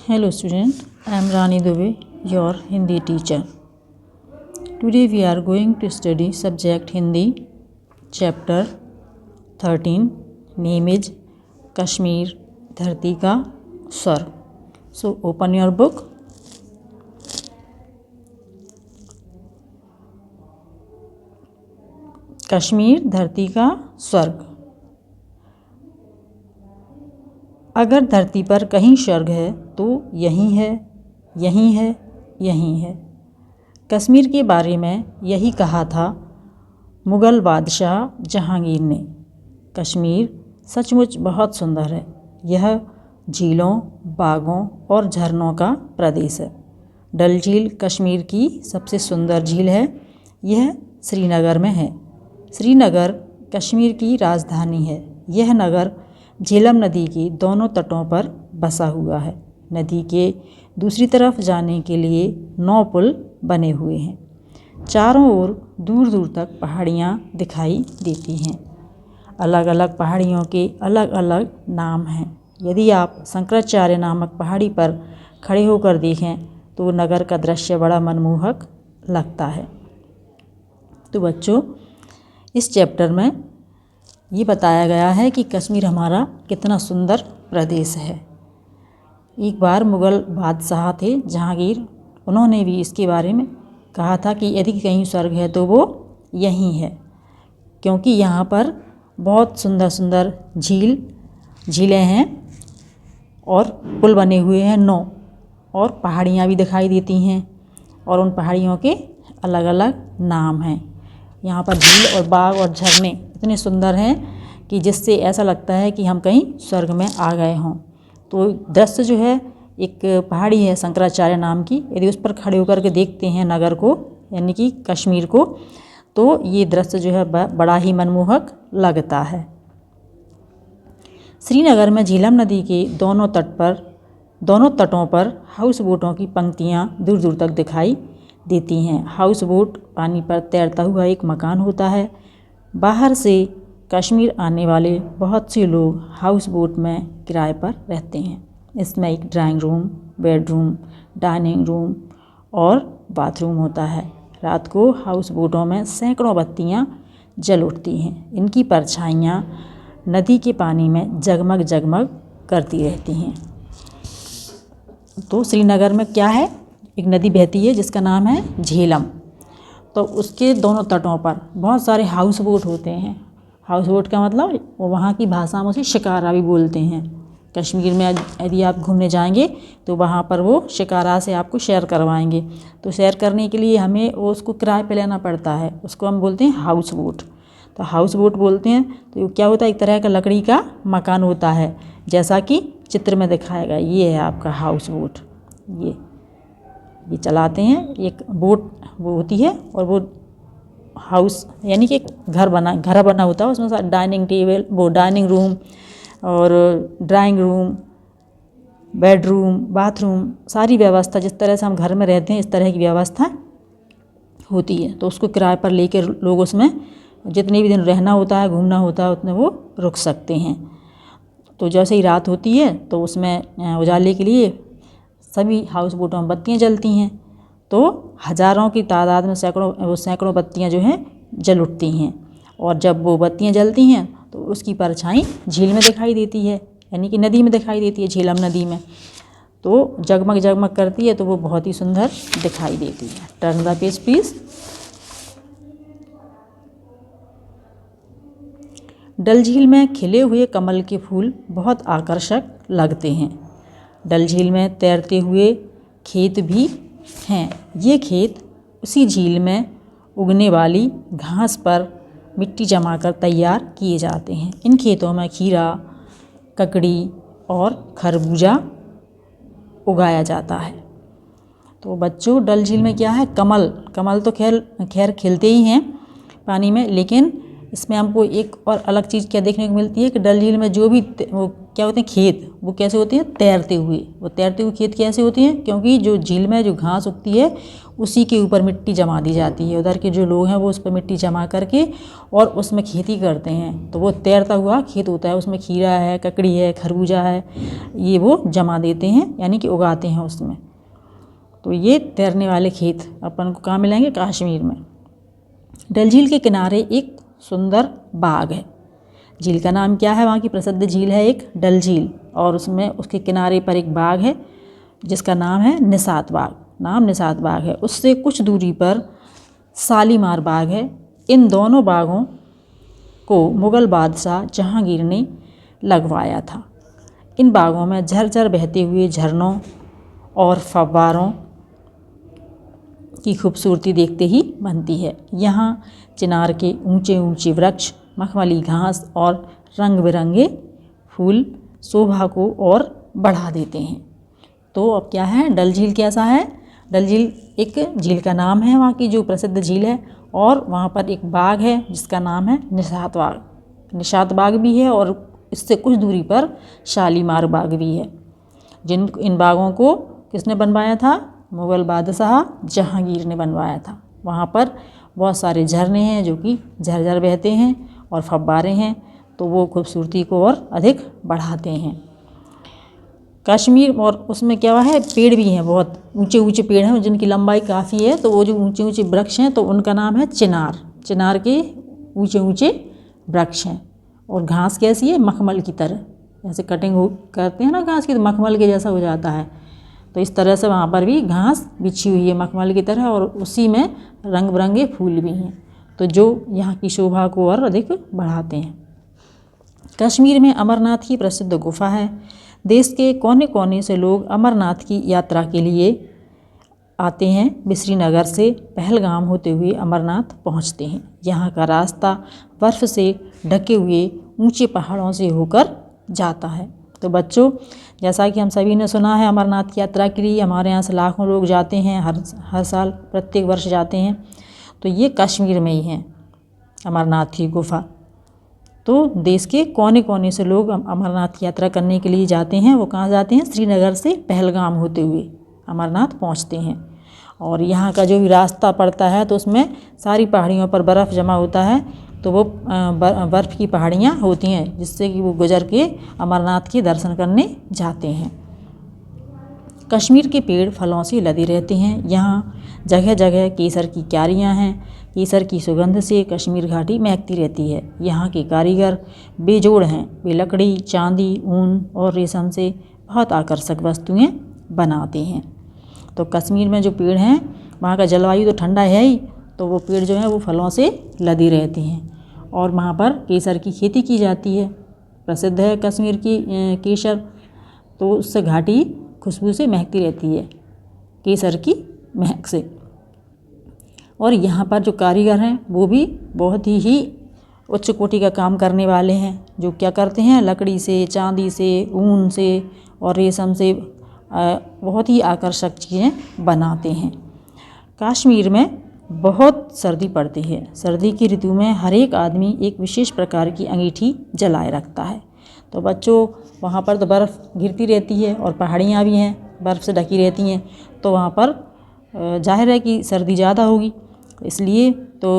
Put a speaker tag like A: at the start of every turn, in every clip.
A: Hello student, I am Rani Dubey, your Hindi teacher. Today we are going to study subject Hindi, chapter 13, name is Kashmir, धरती का स्वर्ग. So open your book. Kashmir धरती का स्वर्ग. अगर धरती पर कहीं स्वर्ग है तो यहीं है, यहीं है, यहीं है. कश्मीर के बारे में यही कहा था मुग़ल बादशाह जहांगीर ने. कश्मीर सचमुच बहुत सुंदर है. यह झीलों, बागों और झरनों का प्रदेश है. डल झील कश्मीर की सबसे सुंदर झील है. यह श्रीनगर में है. श्रीनगर कश्मीर की राजधानी है. यह नगर झेलम नदी के दोनों तटों पर बसा हुआ है. नदी के दूसरी तरफ जाने के लिए 9 पुल बने हुए हैं. चारों ओर दूर दूर तक पहाड़ियाँ दिखाई देती हैं. अलग अलग पहाड़ियों के अलग अलग नाम हैं. यदि आप शंकराचार्य नामक पहाड़ी पर खड़े होकर देखें तो नगर का दृश्य बड़ा मनमोहक लगता है. तो बच्चों, इस चैप्टर में ये बताया गया है कि कश्मीर हमारा कितना सुंदर प्रदेश है. एक बार मुग़ल बादशाह थे जहांगीर, उन्होंने भी इसके बारे में कहा था कि यदि कहीं स्वर्ग है तो वो यहीं है, क्योंकि यहाँ पर बहुत सुंदर सुंदर झीलें हैं और पुल बने हुए हैं 9, और पहाड़ियाँ भी दिखाई देती हैं और उन पहाड़ियों के अलग अलग नाम हैं. यहाँ पर झील और बाग और झरने इतने सुंदर हैं कि जिससे ऐसा लगता है कि हम कहीं स्वर्ग में आ गए हों. तो दृश्य जो है, एक पहाड़ी है शंकराचार्य नाम की, यदि उस पर खड़े होकर के देखते हैं नगर को, यानी कि कश्मीर को, तो ये दृश्य जो है बड़ा ही मनमोहक लगता है. श्रीनगर में झेलम नदी के दोनों तटों पर हाउस बोटों की पंक्तियाँ दूर दूर तक दिखाई देती हैं. हाउस बोट पानी पर तैरता हुआ एक मकान होता है. बाहर से कश्मीर आने वाले बहुत से लोग हाउस बोट में किराए पर रहते हैं. इसमें एक drawing room, bedroom, dining room और बाथरूम होता है. रात को हाउस बोटों में सैकड़ों बत्तियां जल उठती हैं. इनकी परछाइयाँ नदी के पानी में जगमग जगमग करती रहती हैं. तो श्रीनगर में क्या है, एक नदी बहती है जिसका नाम है झेलम. तो उसके दोनों तटों पर बहुत सारे हाउस बोट होते हैं. हाउस बोट का मतलब वो वहाँ की भाषा में उसे शिकारा भी बोलते हैं. कश्मीर में यदि आप घूमने जाएंगे तो वहाँ पर वो शिकारा से आपको शेयर करवाएंगे. तो शेयर करने के लिए हमें उसको किराए पे लेना पड़ता है. उसको हम बोलते हैं हाउस बोट. तो हाउस बोट बोलते हैं. तो क्या होता है, एक तरह का लकड़ी का मकान होता है, जैसा कि चित्र में दिखाया गया. ये है आपका हाउस बोट. ये चलाते हैं. एक बोट वो होती है और वो हाउस यानी कि घर बना होता है. उसमें डाइनिंग टेबल, वो डाइनिंग रूम और ड्राइंग रूम, बेडरूम, बाथरूम, सारी व्यवस्था जिस तरह से हम घर में रहते हैं इस तरह की व्यवस्था होती है. तो उसको किराए पर लेकर लोग उसमें जितने भी दिन रहना होता है, घूमना होता है, उतने वो रुक सकते हैं. तो जैसे ही रात होती है तो उसमें उजाले के लिए सभी हाउस बोटों में बत्तियाँ जलती हैं. तो हज़ारों की तादाद में सैकड़ों बत्तियाँ जो हैं जल उठती हैं. और जब वो बत्तियाँ जलती हैं तो उसकी परछाई झील में दिखाई देती है, यानी कि नदी में दिखाई देती है, झेलम नदी में. तो जगमग जगमग करती है तो वो बहुत ही सुंदर दिखाई देती है. Turn the page please. Dal झील में खिले हुए कमल के फूल बहुत आकर्षक लगते हैं. डल झील में तैरते हुए खेत भी हैं. ये खेत उसी झील में उगने वाली घास पर मिट्टी जमाकर तैयार किए जाते हैं. इन खेतों में खीरा, ककड़ी और खरबूजा उगाया जाता है. तो बच्चों, डल झील में क्या है, कमल तो खैर खिलते ही हैं पानी में, लेकिन इसमें हमको एक और अलग चीज़ क्या देखने को मिलती है कि डल झील में जो भी वो क्या होते हैं खेत, वो कैसे होते हैं, तैरते हुए। वो तैरते हुए खेत कैसे होते हैं, क्योंकि जो झील में जो घास उगती है उसी के ऊपर मिट्टी जमा दी जाती है। उधर के जो लोग हैं वो उस पर मिट्टी जमा करके और उसमें खेती करते हैं। तो वो तैरता हुआ खेत होता है, उसमें खीरा है, ककड़ी है, खरबूजा है, ये वो जमा देते हैं, यानी कि उगाते हैं उसमें। तो ये तैरने वाले खेत अपन को कहाँ मिलेंगे, कश्मीर में। डल झील के किनारे एक सुंदर बाग है। झील का नाम क्या है, वहाँ की प्रसिद्ध झील है एक डल झील, और उसमें उसके किनारे पर एक बाग है जिसका नाम है निसात बाग। नाम निसात बाग है। उससे कुछ दूरी पर शालीमार बाग है। इन दोनों बागों को मुग़ल बादशाह जहांगीर ने लगवाया था। इन बागों में झरझर बहते हुए झरनों और फव्वारों की खूबसूरती देखते ही बनती है। यहाँ चिनार के ऊंचे ऊंचे वृक्ष, मखमली घास और रंग बिरंगे फूल शोभा को और बढ़ा देते हैं। तो अब क्या है, डल झील कैसा है, डल झील एक झील का नाम है, वहाँ की जो प्रसिद्ध झील है, और वहाँ पर एक बाग है जिसका नाम है निसात बाग। निसात बाग भी है और इससे कुछ दूरी पर शालीमार बाग भी है। इन बागों को किसने बनवाया था, मुग़ल बादशाह जहांगीर ने बनवाया था। वहाँ पर बहुत सारे झरने हैं जो कि झरझर बहते हैं और फव्वारे हैं, तो वो खूबसूरती को और अधिक बढ़ाते हैं। कश्मीर और उसमें क्या है, पेड़ भी हैं, बहुत ऊंचे ऊंचे पेड़ हैं जिनकी लंबाई काफ़ी है। तो वो जो ऊंचे ऊंचे वृक्ष हैं तो उनका नाम है चिनार। चिनार के ऊंचे ऊंचे वृक्ष हैं। और घास कैसी है, मखमल की तरह, जैसे कटिंग करते हैं ना घास की, तो मखमल के जैसा हो जाता है। तो इस तरह से वहाँ पर भी घास बिछी हुई है मखमल की तरह, और उसी में रंग बिरंगे फूल भी हैं, तो जो यहाँ की शोभा को और अधिक बढ़ाते हैं। कश्मीर में अमरनाथ की प्रसिद्ध गुफा है। देश के कोने कोने से लोग अमरनाथ की यात्रा के लिए आते हैं। श्रीनगर से पहलगाम होते हुए अमरनाथ पहुँचते हैं। यहाँ का रास्ता बर्फ़ से ढके हुए ऊंचे पहाड़ों से होकर जाता है। तो बच्चों, जैसा कि हम सभी ने सुना है, अमरनाथ की यात्रा के लिए हमारे यहाँ से लाखों लोग जाते हैं, हर साल प्रत्येक वर्ष जाते हैं। तो ये कश्मीर में ही है अमरनाथ की गुफा। तो देश के कोने कोने से लोग अमरनाथ की यात्रा करने के लिए जाते हैं। वो कहाँ जाते हैं, श्रीनगर से पहलगाम होते हुए अमरनाथ पहुँचते हैं। और यहाँ का जो भी रास्ता पड़ता है तो उसमें सारी पहाड़ियों पर बर्फ़ जमा होता है, तो वो बर्फ़ की पहाड़ियाँ होती हैं जिससे कि वो गुजर के अमरनाथ के दर्शन करने जाते हैं। कश्मीर के पेड़ फलों से लदे रहते हैं। यहाँ जगह जगह केसर की क्यारियाँ हैं। केसर की सुगंध से कश्मीर घाटी महकती रहती है। यहाँ के कारीगर बेजोड़ हैं। वे लकड़ी, चांदी, ऊन और रेशम से बहुत आकर्षक वस्तुएं बनाते हैं। तो कश्मीर में जो पेड़ हैं, वहाँ का जलवायु तो ठंडा है ही, तो वो पेड़ जो है वो फलों से लदे रहते हैं। और वहाँ पर केसर की खेती की जाती है। प्रसिद्ध है कश्मीर की केसर, तो उससे घाटी खुशबू से महकती रहती है, केसर की महक से। और यहाँ पर जो कारीगर हैं वो भी बहुत ही उच्च कोटि का काम करने वाले हैं, जो क्या करते हैं, लकड़ी से, चांदी से, ऊन से और रेशम से बहुत ही आकर्षक चीज़ें बनाते हैं। कश्मीर में बहुत सर्दी पड़ती है। सर्दी की ऋतु में हर एक आदमी एक विशेष प्रकार की अंगीठी जलाए रखता है। तो बच्चों, वहाँ पर तो बर्फ़ गिरती रहती है और पहाड़ियाँ भी हैं, बर्फ़ से ढकी रहती हैं, तो वहाँ पर जाहिर है कि सर्दी ज़्यादा होगी। इसलिए तो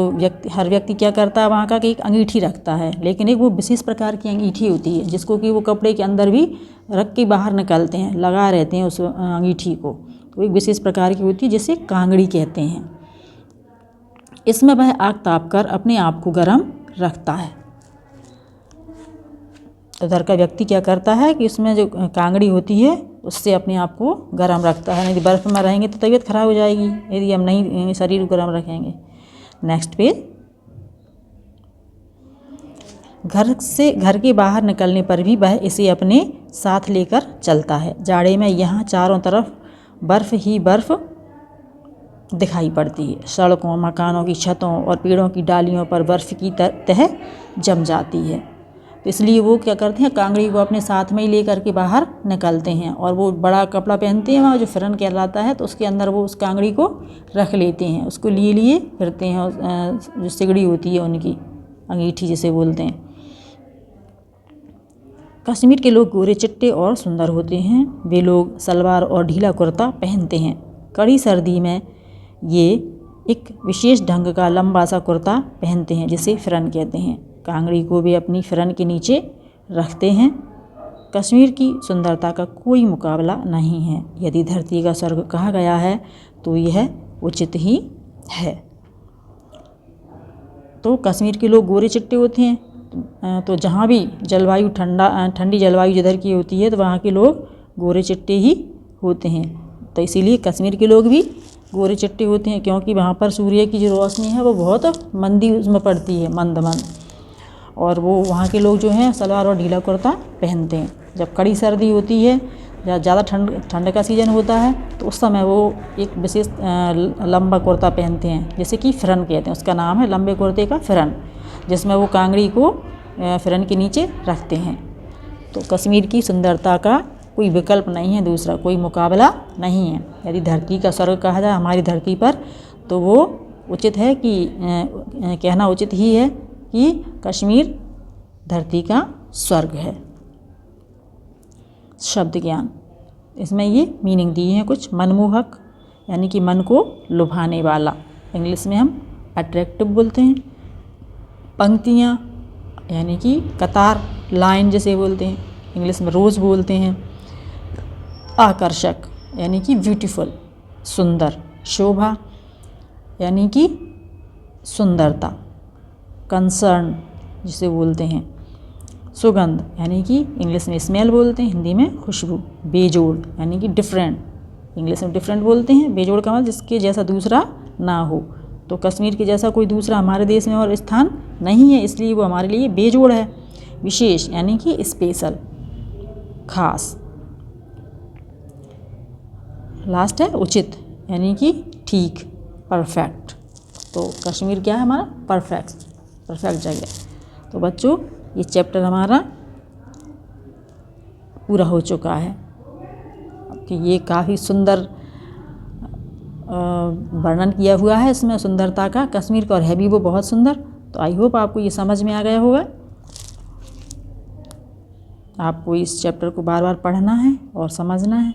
A: हर व्यक्ति क्या करता है वहाँ का, कि एक अंगीठी रखता है, लेकिन एक वो विशेष प्रकार की अंगीठी होती है जिसको कि वो कपड़े के अंदर भी रख के बाहर निकालते हैं, लगा रहते हैं उस अंगीठी को। तो एक विशेष प्रकार की होती है जिसे कांगड़ी कहते हैं। इसमें वह आग ताप कर अपने आप को गर्म रखता है। उधर का व्यक्ति क्या करता है कि उसमें जो कांगड़ी होती है उससे अपने आप को गर्म रखता है। नहीं बर्फ़ में रहेंगे तो तबीयत खराब हो जाएगी यदि हम नहीं शरीर को गर्म रखेंगे। Next page. घर के बाहर निकलने पर भी वह इसे अपने साथ लेकर चलता है। जाड़े में यहाँ चारों तरफ बर्फ़ ही बर्फ़ दिखाई पड़ती है। सड़कों, मकानों की छतों और पेड़ों की डालियों पर बर्फ़ की तह जम जाती है। तो इसलिए वो क्या करते हैं, कांगड़ी को अपने साथ में ही लेकर के बाहर निकलते हैं, और वो बड़ा कपड़ा पहनते हैं वहाँ जो फिरन कहलाता है, तो उसके अंदर वो उस कांगड़ी को रख लेते हैं, उसको लिए फिरते हैं, जो सिगड़ी होती है उनकी अंगीठी जिसे बोलते हैं। कश्मीर के लोग गोरे चिट्टे और सुंदर होते हैं। वे लोग सलवार और ढीला कुर्ता पहनते हैं। कड़ी सर्दी में ये एक विशेष ढंग का लंबा सा कुर्ता पहनते हैं जिसे फिरन कहते हैं। कांगड़ी को वे अपनी फिरन के नीचे रखते हैं। कश्मीर की सुंदरता का कोई मुकाबला नहीं है। यदि धरती का स्वर्ग कहा गया है तो यह उचित ही है। तो कश्मीर के लोग गोरे चिट्टे होते हैं, तो जहाँ भी जलवायु ठंडी जलवायु जिधर की होती है तो वहाँ के लोग गोरे चिट्टे ही होते हैं। तो इसीलिए कश्मीर के लोग भी गोरे चिट्टे होते हैं, क्योंकि वहाँ पर सूर्य की जो रोशनी है वो बहुत मंदी उसमें पड़ती है, मंद मंद। और वो वहाँ के लोग जो हैं सलवार और ढीला कुर्ता पहनते हैं। जब कड़ी सर्दी होती है या ज़्यादा ठंड का सीज़न होता है तो उस समय वो एक विशेष लंबा कुर्ता पहनते हैं जैसे कि फिरन कहते हैं। उसका नाम है लंबे कुर्ते का फिरन, जिसमें वो कांगड़ी को फिरन के नीचे रखते हैं। तो कश्मीर की सुंदरता का कोई विकल्प नहीं है, दूसरा कोई मुकाबला नहीं है। यदि धरती का स्वर्ग कहा जाए हमारी धरती पर तो वो उचित है कि कहना उचित ही है कि कश्मीर धरती का स्वर्ग है। शब्द ज्ञान, इसमें ये मीनिंग दी है कुछ। मनमोहक यानी कि मन को लुभाने वाला, इंग्लिश में हम अट्रैक्टिव बोलते हैं। पंक्तियाँ यानी कि कतार, लाइन जिसे बोलते हैं, इंग्लिश में रोज़ बोलते हैं। आकर्षक यानी कि ब्यूटीफुल, सुंदर। शोभा यानी कि सुंदरता। कंसर्न जिसे बोलते हैं। सुगंध यानी कि इंग्लिश में स्मेल बोलते हैं, हिंदी में खुशबू। बेजोड़ यानी कि डिफरेंट, इंग्लिश में डिफरेंट बोलते हैं। बेजोड़ का मतलब जिसके जैसा दूसरा ना हो। तो कश्मीर के जैसा कोई दूसरा हमारे देश में और स्थान नहीं है, इसलिए वो हमारे लिए बेजोड़ है। विशेष यानी कि स्पेशल, खास। लास्ट है उचित यानी कि ठीक, परफेक्ट। तो कश्मीर क्या है हमारा? परफेक्ट जगह। तो बच्चों ये चैप्टर हमारा पूरा हो चुका है। कि ये काफ़ी सुंदर वर्णन किया हुआ है इसमें सुंदरता का कश्मीर का, और है भी वो बहुत सुंदर। तो आई होप आपको ये समझ में आ गया होगा। आपको इस चैप्टर को बार बार पढ़ना है और समझना है।